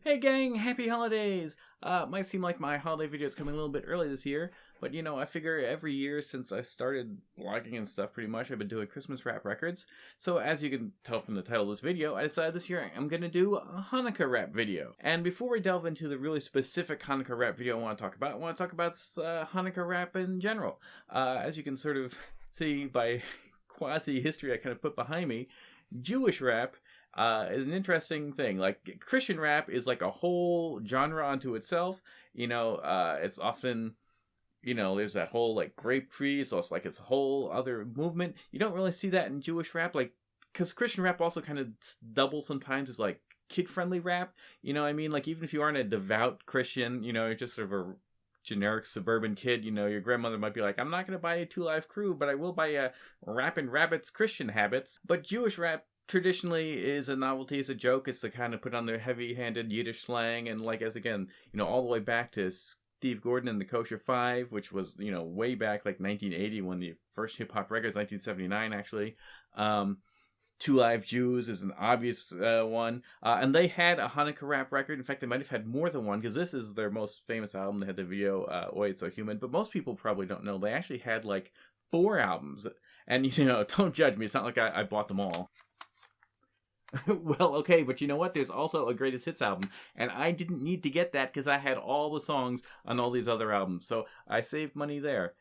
Hey gang, happy holidays! Might seem like my holiday video is coming a little bit early this year, but I figure every year since I started vlogging and stuff pretty much, I've been doing Christmas rap records. So as you can tell from the title of this video, I decided this year I'm gonna do a Hanukkah rap video. And before we delve into the really specific Hanukkah rap video I want to talk about, Hanukkah rap in general. As you can sort of see by quasi-history I kind of put behind me, Jewish rap is an interesting thing. Like Christian rap is like a whole genre unto itself. It's often, there's that whole like grape tree. So it's like it's a whole other movement. You don't really see that in Jewish rap, like because Christian rap also kind of doubles sometimes as like kid-friendly rap. You know what I mean? Like even if you aren't a devout Christian, you're just sort of a generic suburban kid, your grandmother might be like, I'm not going to buy you Two Live Crew, but I will buy you Rappin' Rabbits Christian Habits. But Jewish rap traditionally is a novelty, it's a joke, it's to kind of put on their heavy-handed Yiddish slang, and like, as again, all the way back to Steve Gordon and the Kosher Five, which was, way back, like 1980, when the first hip-hop records, 1979, actually. Two Live Jews is an obvious one. And they had a Hanukkah rap record. In fact, they might have had more than one, because this is their most famous album. They had the video, Oi, It's So Human. But most people probably don't know. They actually had, like, 4 albums. And, don't judge me. It's not like I bought them all. Well, okay, but you know what? There's also a greatest hits album, and I didn't need to get that because I had all the songs on all these other albums, so I saved money there.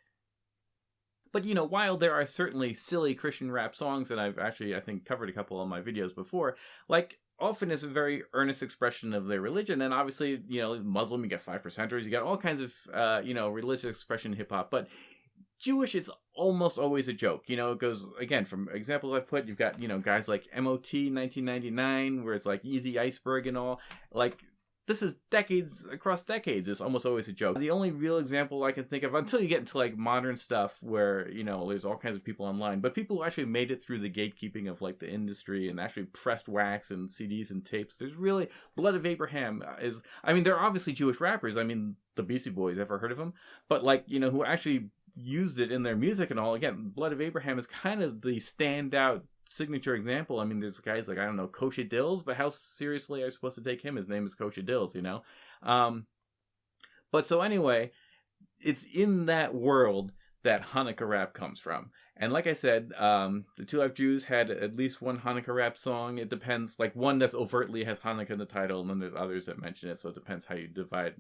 But while there are certainly silly Christian rap songs, and I've actually, I think, covered a couple of my videos before, like, often is a very earnest expression of their religion, and obviously, Muslim, you get 5%ers, you got all kinds of, religious expression in hip-hop, but Jewish, it's almost always a joke. It goes, again, from examples I've put, you've got, guys like MOT 1999, where it's like Easy Iceberg and all. Like, this is decades, across decades, it's almost always a joke. The only real example I can think of, until you get into, like, modern stuff where, there's all kinds of people online, but people who actually made it through the gatekeeping of, like, the industry and actually pressed wax and CDs and tapes, there's really, Blood of Abraham is, they're obviously Jewish rappers. The Beastie Boys, ever heard of them? But, like, who actually used it in their music and all. Again, Blood of Abraham is kind of the standout signature example. There's guys like, I don't know, Kosher Dills, but how seriously are you supposed to take him? His name is Kosher Dills, But so anyway, it's in that world that Hanukkah rap comes from. And like I said, the Two Live Jews had at least one Hanukkah rap song. It depends, like one that's overtly has Hanukkah in the title, and then there's others that mention it, so it depends how you divide,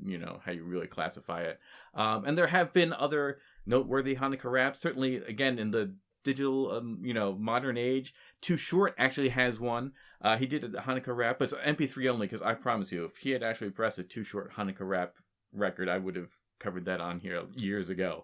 how you really classify it. And there have been other noteworthy Hanukkah raps, certainly, again, in the digital, modern age. Too Short actually has one. He did a Hanukkah rap, but it's MP3 only, because I promise you, if he had actually pressed a Too Short Hanukkah rap record, I would have covered that on here years ago.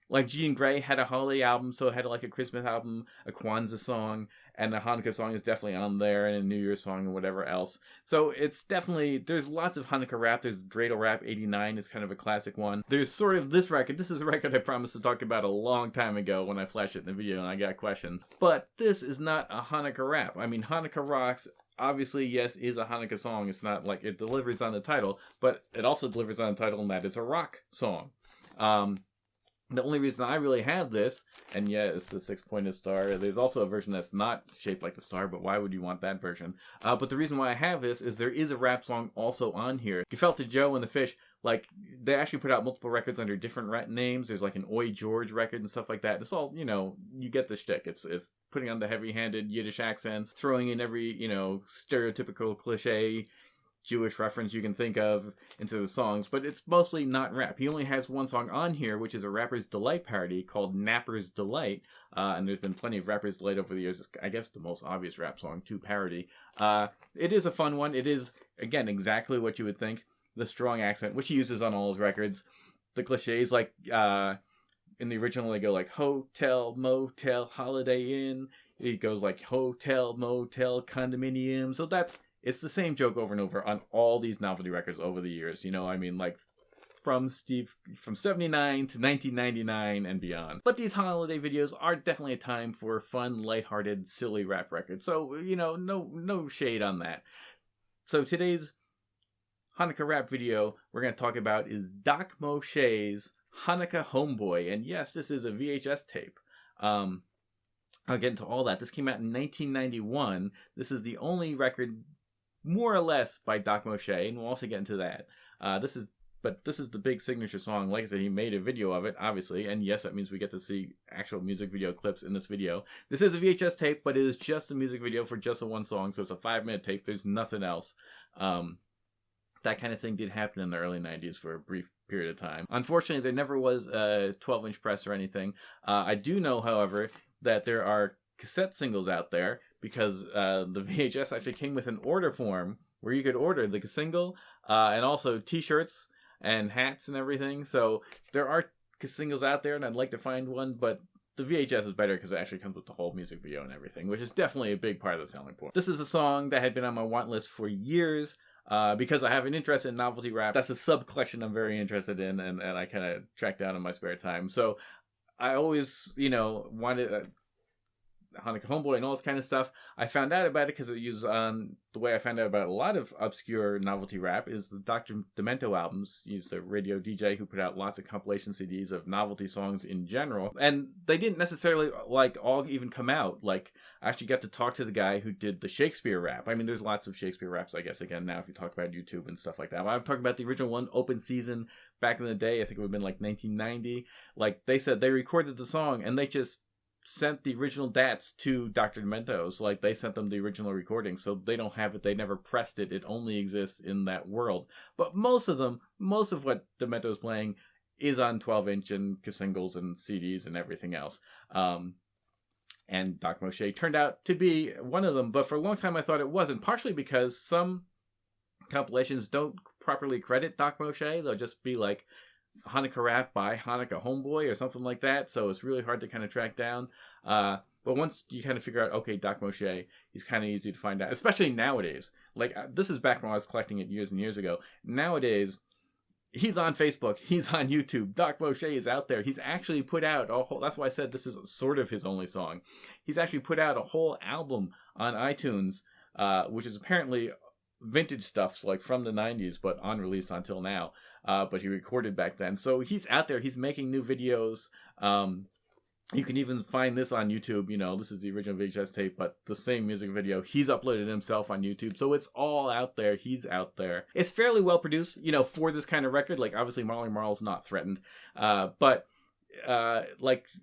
Like Jean Grey had a holiday album, so it had like a Christmas album, a Kwanzaa song, and a Hanukkah song is definitely on there, and a New Year's song and whatever else. So it's definitely, there's lots of Hanukkah rap. There's Dreidel Rap 89 is kind of a classic one. There's sort of this record. This is a record I promised to talk about a long time ago when I flashed it in the video and I got questions. But this is not a Hanukkah rap. Hanukkah Rocks, obviously, yes, is a Hanukkah song. It's not like it delivers on the title, but it also delivers on the title in that it's a rock song. The only reason I really have this, and yeah, it's the 6-pointed star. There's also a version that's not shaped like the star, but why would you want that version? But the reason why I have this is there is a rap song also on here. Gefilte Joe and the Fish, like, they actually put out multiple records under different names. There's like an Oi George record and stuff like that. It's all, you get the shtick. It's putting on the heavy-handed Yiddish accents, throwing in every, stereotypical cliche Jewish reference you can think of into the songs, but it's mostly not rap. He only has one song on here, which is a Rapper's Delight parody called Napper's Delight, and there's been plenty of Rapper's Delight over the years. It's, I guess, the most obvious rap song to parody. It is a fun one. It is, again, exactly what you would think. The strong accent, which he uses on all his records. The cliches, like, in the original, they go like, hotel, motel, holiday inn. It goes like, hotel, motel, condominium. So it's the same joke over and over on all these novelty records over the years. Like from 79 to 1999 and beyond. But these holiday videos are definitely a time for fun, lighthearted, silly rap records. So, no shade on that. So today's Hanukkah rap video we're going to talk about is Doc Moshe's Hanukkah Homeboy. And yes, this is a VHS tape. I'll get into all that. This came out in 1991. This is the only record more or less by Doc Moshe, and we'll also get into that. This is the big signature song. Like I said, he made a video of it, obviously, and yes, that means we get to see actual music video clips in this video. This is a VHS tape, but it is just a music video for just the one song, so it's a 5-minute tape. There's nothing else. That kind of thing did happen in the early 90s for a brief period of time. Unfortunately, there never was a 12-inch press or anything. I do know, however, that there are cassette singles out there, because the VHS actually came with an order form where you could order the single and also t-shirts and hats and everything. So there are singles out there, and I'd like to find one, but the VHS is better because it actually comes with the whole music video and everything, which is definitely a big part of the selling point. This is a song that had been on my want list for years because I have an interest in novelty rap. That's a sub-collection I'm very interested in, and I kind of track down in my spare time. So I always, wanted Hanukkah Homeboy and all this kind of stuff. I found out about it because it used the way I found out about a lot of obscure novelty rap is the Dr. Demento albums. He's the radio DJ who put out lots of compilation CDs of novelty songs in general, and they didn't necessarily all even come out. I actually got to talk to the guy who did the Shakespeare rap. I mean, there's lots of Shakespeare raps, I guess, again now if you talk about YouTube and stuff like that. But I'm talking about the original one, Open Season, back in the day. I think it would have been 1990. They said they recorded the song and they just sent the original DATs to Dr. Demento's. They sent them the original recording, so they don't have it. They never pressed it. It only exists in that world. But most of what Demento's playing is on 12-inch and singles and CDs and everything else. And Doc Moshe turned out to be one of them, but for a long time I thought it wasn't, partially because some compilations don't properly credit Doc Moshe. They'll just be Hanukkah rap by Hanukkah Homeboy or something like that, so it's really hard to kind of track down. But once you kind of figure out, okay, Doc Moshe, he's kind of easy to find out, especially nowadays. This is back when I was collecting it years and years ago. Nowadays, he's on Facebook, he's on YouTube. Doc Moshe is out there. He's actually put out a whole, that's why I said this is sort of his only song. He's actually put out a whole album on iTunes, which is apparently vintage stuff from the 90s, but unreleased until now. But he recorded back then. So he's out there. He's making new videos. You can even find this on YouTube. This is the original VHS tape, but the same music video. He's uploaded himself on YouTube. So it's all out there. He's out there. It's fairly well produced, for this kind of record. Obviously, Marley Marl's not threatened. But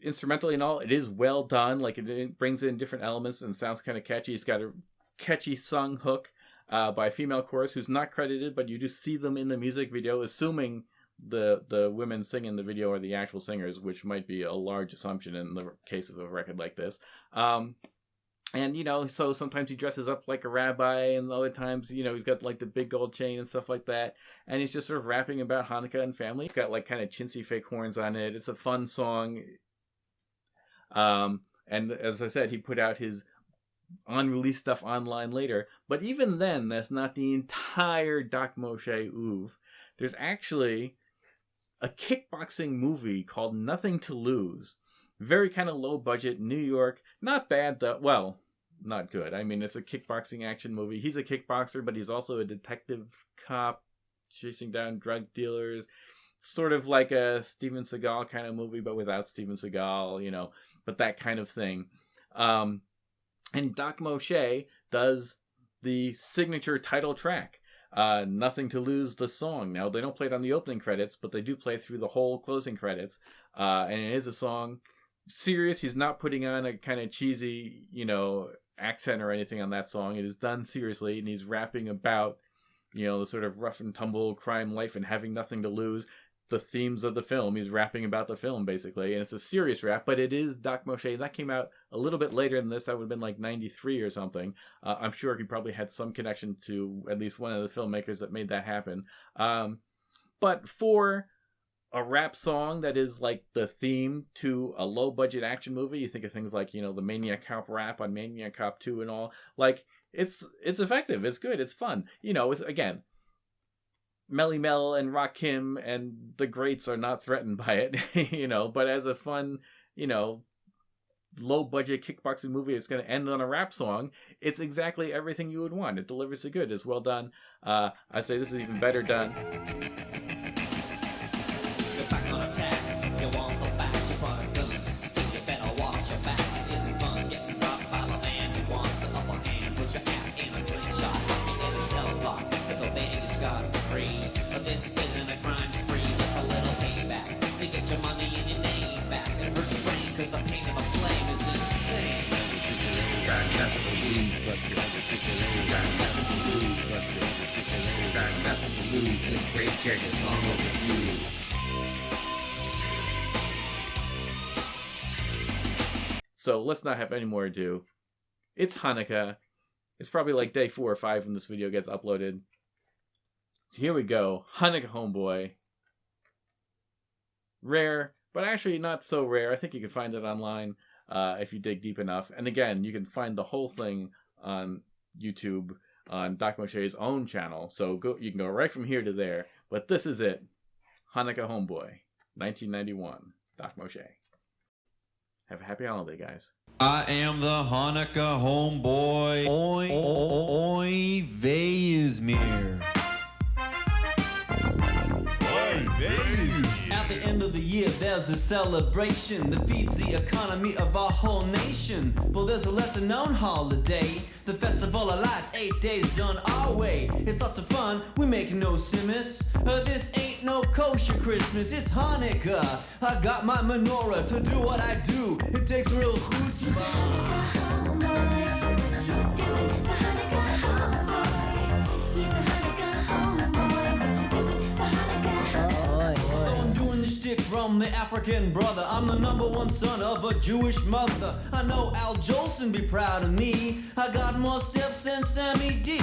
instrumentally and all, it is well done. It brings in different elements and sounds kind of catchy. It's got a catchy sung hook by a female chorus who's not credited, but you do see them in the music video, assuming the women singing the video are the actual singers, which might be a large assumption in the case of a record like this. And, so sometimes he dresses up like a rabbi, and other times, he's got the big gold chain and stuff like that. And he's just sort of rapping about Hanukkah and family. It's got kind of chintzy fake horns on it. It's a fun song. And as I said, he put out his unreleased stuff online later, but even then, that's not the entire Doc Moshe oeuvre. There's actually a kickboxing movie called Nothing to Lose. Very kind of low budget, New York. Not bad though. Well, not good. I mean, it's a kickboxing action movie. He's a kickboxer, but he's also a detective cop chasing down drug dealers. Sort of like a Steven Seagal kind of movie, but without Steven Seagal, but that kind of thing. And Doc Moshe does the signature title track, Nothing to Lose, the song. Now, they don't play it on the opening credits, but they do play through the whole closing credits. And it is a song serious. He's not putting on a kind of cheesy, accent or anything on that song. It is done seriously, and he's rapping about, the sort of rough and tumble crime life and having nothing to lose. The themes of the film. He's rapping about the film, basically, and it's a serious rap, but it is Doc Moshe. That came out a little bit later than this. That would have been 93 or something. I'm sure he probably had some connection to at least one of the filmmakers that made that happen. But for a rap song that is the theme to a low-budget action movie, you think of things like, the Maniac Cop rap on Maniac Cop 2 and all. It's effective. It's good. It's fun. It's, again, Melly Mel and Rakim and the greats are not threatened by it, but as a fun, low budget kickboxing movie, it's going to end on a rap song. It's exactly everything you would want. It delivers the good. It's well done. I'd say this is even better done. scot-free. But this isn't a crime spree, just a little payback to get your money and your name back. It hurts your brain cause the pain of a flame is insane. Got nothing to lose but the other people. Got nothing to lose but the other people. Got nothing to lose. This great check is all over you. So let's not have any more ado. It's Hanukkah. It's probably like day 4 or 5 when this video gets uploaded. So here we go. Hanukkah Homeboy. Rare, but actually not so rare. I think you can find it online if you dig deep enough. And again, you can find the whole thing on YouTube on Doc Moshe's own channel. So you can go right from here to there. But this is it. Hanukkah Homeboy. 1991. Doc Moshe. Have a happy holiday, guys. I am the Hanukkah homeboy. Oi, Veizmir. At the end of the year, there's a celebration that feeds the economy of our whole nation. Well, there's a lesser known holiday, the Festival of Lights, 8 days done our way. It's lots of fun, we make no simus. This ain't no kosher Christmas, it's Hanukkah. I got my menorah to do what I do. It takes real chutzpah. From the African brother, I'm the #1 son of a Jewish mother. I know Al Jolson be proud of me. I got more steps than Sammy D.